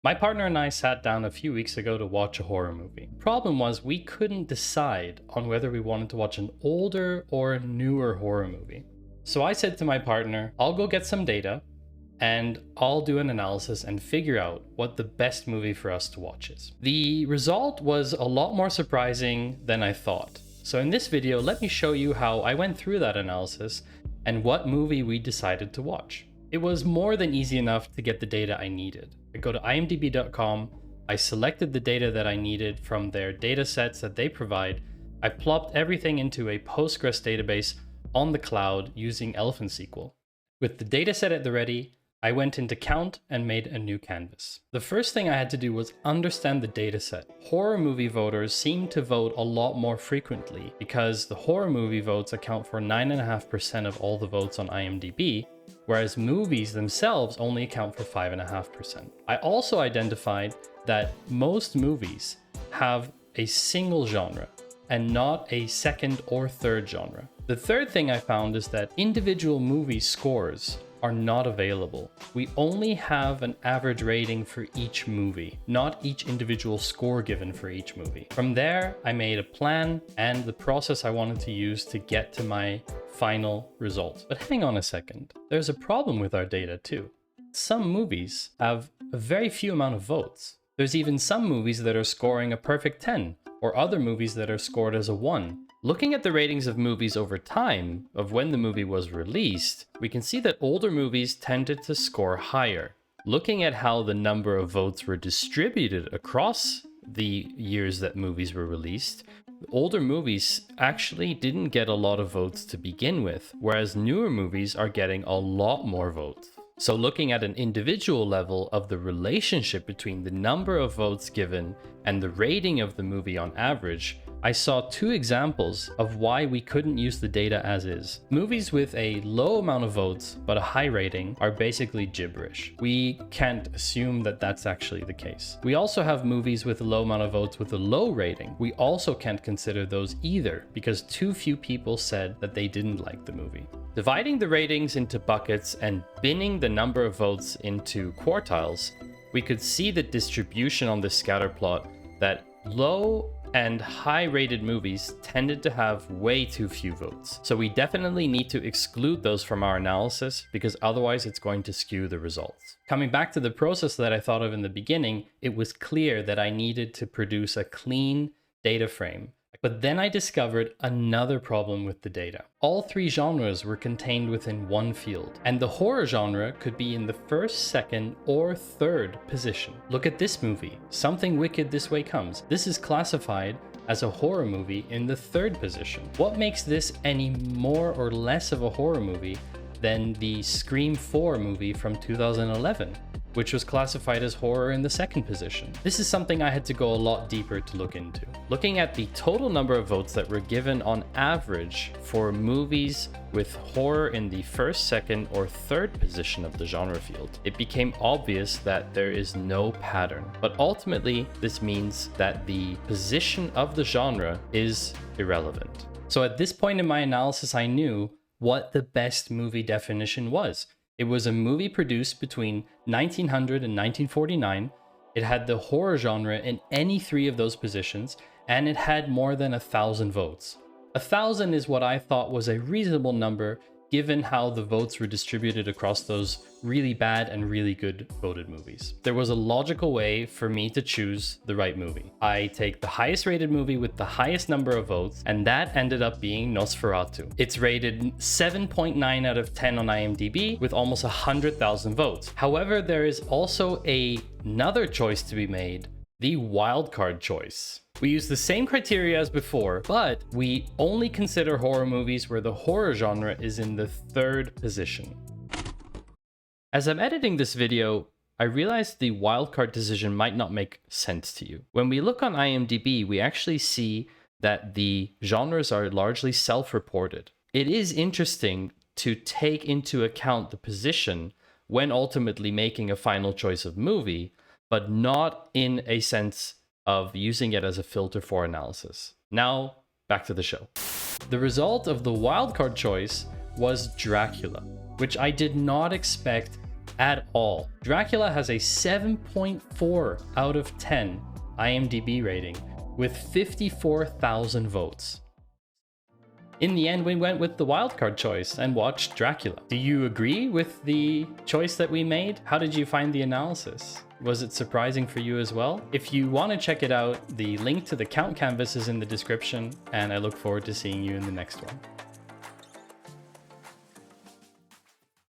My partner and I sat down a few weeks ago to watch a horror movie. Problem was we couldn't decide on whether we wanted to watch an older or a newer horror movie. So I said to my partner, I'll go get some data and I'll do an analysis and figure out what the best movie for us to watch is. The result was a lot more surprising than I thought. So in this video, let me show you how I went through that analysis and what movie we decided to watch. It was more than easy enough to get the data I needed. I go to imdb.com, I selected the data that I needed from their data sets that they provide. I plopped everything into a Postgres database on the cloud using Elephant SQL. With the data set at the ready, I went into Count and made a new canvas. The first thing I had to do was understand the data set. Horror movie voters seem to vote a lot more frequently because the horror movie votes account for 9.5% of all the votes on IMDb, whereas movies themselves only account for 5.5%. I also identified that most movies have a single genre and not a second or third genre. The third thing I found is that individual movie scores are not available. We only have an average rating for each movie, not each individual score given for each movie. From there, I made a plan and the process I wanted to use to get to my final result. But hang on a second, there's a problem with our data too. Some movies have a very few amount of votes. There's even some movies that are scoring a perfect 10, or other movies that are scored as a 1. Looking at the ratings of movies over time, of when the movie was released, we can see that older movies tended to score higher. Looking at how the number of votes were distributed across the years that movies were released, older movies actually didn't get a lot of votes to begin with, whereas newer movies are getting a lot more votes. So looking at an individual level of the relationship between the number of votes given and the rating of the movie on average, I saw two examples of why we couldn't use the data as is. Movies with a low amount of votes but a high rating are basically gibberish. We can't assume that that's actually the case. We also have movies with a low amount of votes with a low rating. We also can't consider those either because too few people said that they didn't like the movie. Dividing the ratings into buckets and binning the number of votes into quartiles, we could see the distribution on this scatter plot that low and high-rated movies tended to have way too few votes. So we definitely need to exclude those from our analysis because otherwise it's going to skew the results. Coming back to the process that I thought of in the beginning, it was clear that I needed to produce a clean data frame. But then I discovered another problem with the data. All three genres were contained within one field, and the horror genre could be in the first, second, or third position. Look at this movie, Something Wicked This Way Comes. This is classified as a horror movie in the third position. What makes this any more or less of a horror movie than the Scream 4 movie from 2011? Which was classified as horror in the second position. This is something I had to go a lot deeper to look into. Looking at the total number of votes that were given on average for movies with horror in the first, second, or third position of the genre field, it became obvious that there is no pattern. But ultimately, this means that the position of the genre is irrelevant. So at this point in my analysis, I knew what the best movie definition was. It was a movie produced between 1900 and 1949. It had the horror genre in any three of those positions, and it had more than 1,000 votes. 1,000 is what I thought was a reasonable number given how the votes were distributed across those really bad and really good voted movies. There was a logical way for me to choose the right movie. I take the highest rated movie with the highest number of votes, and that ended up being Nosferatu. It's rated 7.9 out of 10 on IMDb with almost 100,000 votes. However, there is also another choice to be made, the wildcard choice. We use the same criteria as before, but we only consider horror movies where the horror genre is in the third position. As I'm editing this video, I realized the wildcard decision might not make sense to you. When we look on IMDb, we actually see that the genres are largely self-reported. It is interesting to take into account the position when ultimately making a final choice of movie, but not in a sense of using it as a filter for analysis. Now, back to the show. The result of the wildcard choice was Dracula, which I did not expect at all. Dracula has a 7.4 out of 10 IMDB rating with 54,000 votes. In the end, we went with the wildcard choice and watched Dracula. Do you agree with the choice that we made? How did you find the analysis? Was it surprising for you as well? If you want to check it out, the link to the count canvas is in the description, and I look forward to seeing you in the next one.